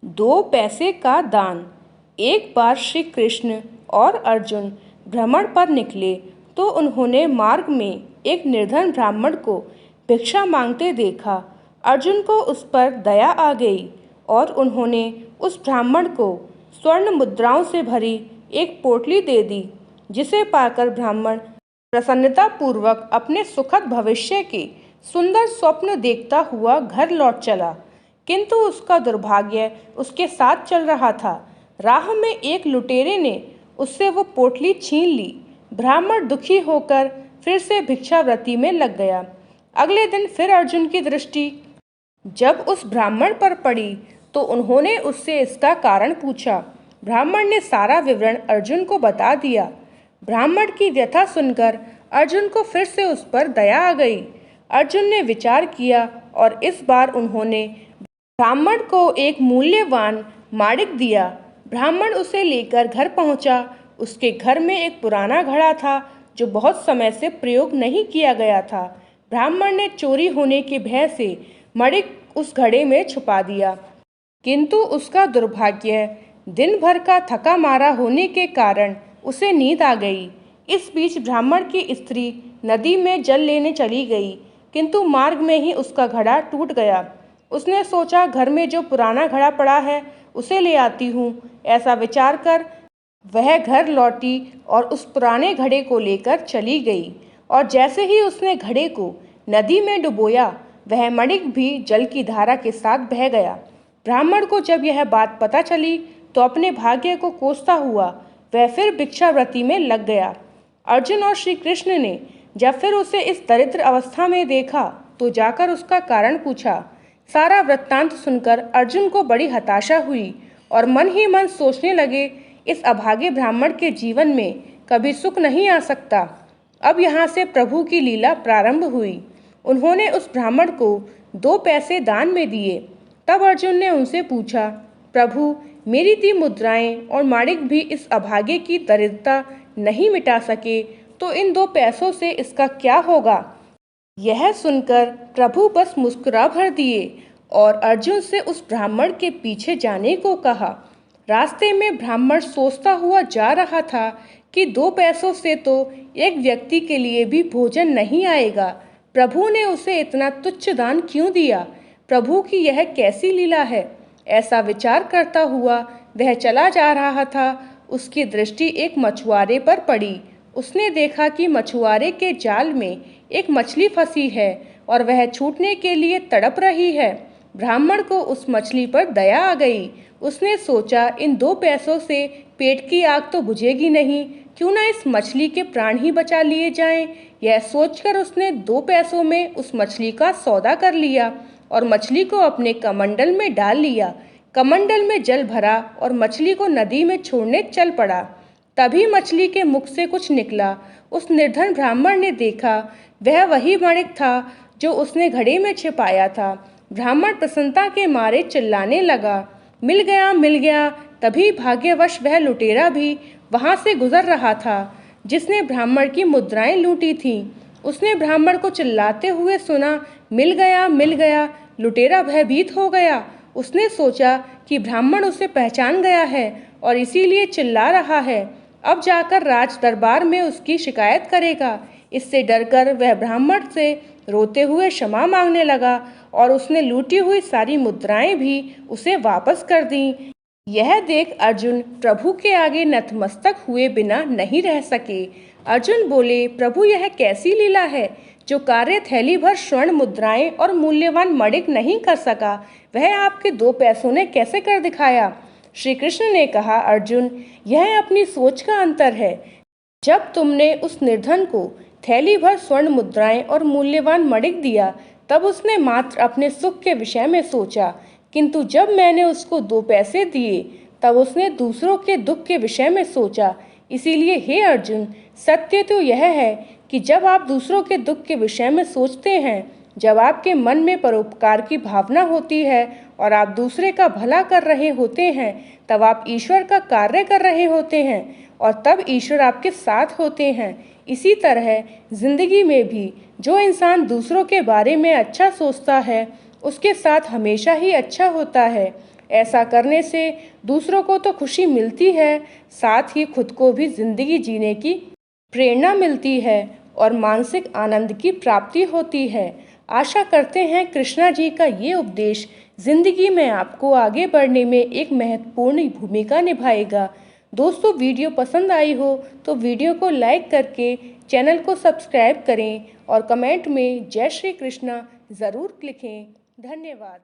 दो पैसे का दान। एक बार श्री कृष्ण और अर्जुन भ्रमण पर निकले तो उन्होंने मार्ग में एक निर्धन ब्राह्मण को भिक्षा मांगते देखा। अर्जुन को उस पर दया आ गई और उन्होंने उस ब्राह्मण को स्वर्ण मुद्राओं से भरी एक पोटली दे दी, जिसे पाकर ब्राह्मण प्रसन्नतापूर्वक अपने सुखद भविष्य के सुंदर स्वप्न देखता हुआ घर लौट चला। किंतु उसका दुर्भाग्य उसके साथ चल रहा था। राह में एक लुटेरे ने उससे वो पोटली छीन ली। ब्राह्मण दुखी होकर फिर से भिक्षावृत्ति में लग गया। अगले दिन फिर अर्जुन की दृष्टि जब उस ब्राह्मण पर पड़ी तो उन्होंने उससे इसका कारण पूछा। ब्राह्मण ने सारा विवरण अर्जुन को बता दिया। ब्राह्मण की व्यथा सुनकर अर्जुन को फिर से उस पर दया आ गई। अर्जुन ने विचार किया और इस बार उन्होंने ब्राह्मण को एक मूल्यवान माणिक दिया। ब्राह्मण उसे लेकर घर पहुंचा। उसके घर में एक पुराना घड़ा था जो बहुत समय से प्रयोग नहीं किया गया था। ब्राह्मण ने चोरी होने के भय से माणिक उस घड़े में छुपा दिया, किंतु उसका दुर्भाग्य दिन भर का थका मारा होने के कारण उसे नींद आ गई। इस बीच ब्राह्मण की स्त्री नदी में जल लेने चली गई, किंतु मार्ग में ही उसका घड़ा टूट गया। उसने सोचा, घर में जो पुराना घड़ा पड़ा है उसे ले आती हूँ। ऐसा विचार कर वह घर लौटी और उस पुराने घड़े को लेकर चली गई। और जैसे ही उसने घड़े को नदी में डुबोया, वह मणिक भी जल की धारा के साथ बह गया। ब्राह्मण को जब यह बात पता चली तो अपने भाग्य को कोसता हुआ वह फिर भिक्षावृत्ति में लग गया। अर्जुन और श्री कृष्ण ने जब फिर उसे इस दरिद्र अवस्था में देखा तो जाकर उसका कारण पूछा। सारा वृत्तांत सुनकर अर्जुन को बड़ी हताशा हुई और मन ही मन सोचने लगे, इस अभागे ब्राह्मण के जीवन में कभी सुख नहीं आ सकता। अब यहाँ से प्रभु की लीला प्रारंभ हुई। उन्होंने उस ब्राह्मण को 2 पैसे दान में दिए। तब अर्जुन ने उनसे पूछा, प्रभु, मेरी दी मुद्राएं और माणिक भी इस अभागे की दरिद्रता नहीं मिटा सके, तो इन 2 पैसों से इसका क्या होगा? यह सुनकर प्रभु बस मुस्कुरा भर दिए और अर्जुन से उस ब्राह्मण के पीछे जाने को कहा। रास्ते में ब्राह्मण सोचता हुआ जा रहा था कि 2 पैसों से तो एक व्यक्ति के लिए भी भोजन नहीं आएगा। प्रभु ने उसे इतना तुच्छ दान क्यों दिया? प्रभु की यह कैसी लीला है? ऐसा विचार करता हुआ वह चला जा रहा था। उसकी दृष्टि एक मछुआरे पर पड़ी। उसने देखा कि मछुआरे के जाल में एक मछली फंसी है और वह छूटने के लिए तड़प रही है। ब्राह्मण को उस मछली पर दया आ गई। उसने सोचा, इन 2 पैसों से पेट की आग तो बुझेगी नहीं, क्यों ना इस मछली के प्राण ही बचा लिए जाएं। यह सोचकर उसने 2 पैसों में उस मछली का सौदा कर लिया और मछली को अपने कमंडल में डाल लिया। कमंडल में जल भरा और मछली को नदी में छोड़ने चल पड़ा। तभी मछली के मुख से कुछ निकला। उस निर्धन ब्राह्मण ने देखा, वह वही माणिक था जो उसने घड़े में छिपाया था। ब्राह्मण प्रसन्नता के मारे चिल्लाने लगा, मिल गया, मिल गया। तभी भाग्यवश वह लुटेरा भी वहां से गुजर रहा था जिसने ब्राह्मण की मुद्राएं लूटी थीं। उसने ब्राह्मण को चिल्लाते हुए सुना, मिल गया, मिल गया। लुटेरा भयभीत हो गया। उसने सोचा कि ब्राह्मण उसे पहचान गया है और इसीलिए चिल्ला रहा है। अब जाकर राज दरबार में उसकी शिकायत करेगा। इससे डरकर वह ब्राह्मण से रोते हुए क्षमा मांगने लगा और उसने लूटी हुई सारी मुद्राएं भी उसे वापस कर दी। यह देख अर्जुन प्रभु के आगे नतमस्तक हुए बिना नहीं रह सके। अर्जुन बोले, प्रभु, यह कैसी लीला है? जो कार्य थैली भर स्वर्ण मुद्राएं और मूल्यवान मणिक नहीं कर सका, वह आपके 2 पैसों ने कैसे कर दिखाया? श्री कृष्ण ने कहा, अर्जुन, यह अपनी सोच का अंतर है। जब तुमने उस निर्धन को थैली भर स्वर्ण मुद्राएं और मूल्यवान मणिक दिया, तब उसने मात्र अपने सुख के विषय में सोचा, किंतु जब मैंने उसको 2 पैसे दिए, तब उसने दूसरों के दुख के विषय में सोचा। इसीलिए हे अर्जुन, सत्य तो यह है कि जब आप दूसरों के दुख के विषय में सोचते हैं, जब आपके मन में परोपकार की भावना होती है और आप दूसरे का भला कर रहे होते हैं, तब आप ईश्वर का कार्य कर रहे होते हैं और तब ईश्वर आपके साथ होते हैं। इसी तरह जिंदगी में भी जो इंसान दूसरों के बारे में अच्छा सोचता है, उसके साथ हमेशा ही अच्छा होता है। ऐसा करने से दूसरों को तो खुशी मिलती है, साथ ही खुद को भी जिंदगी जीने की प्रेरणा मिलती है और मानसिक आनंद की प्राप्ति होती है। आशा करते हैं कृष्णा जी का ये उपदेश जिंदगी में आपको आगे बढ़ने में एक महत्वपूर्ण भूमिका निभाएगा। दोस्तों, वीडियो पसंद आई हो तो वीडियो को लाइक करके चैनल को सब्सक्राइब करें और कमेंट में जय श्री कृष्णा ज़रूर लिखें। धन्यवाद।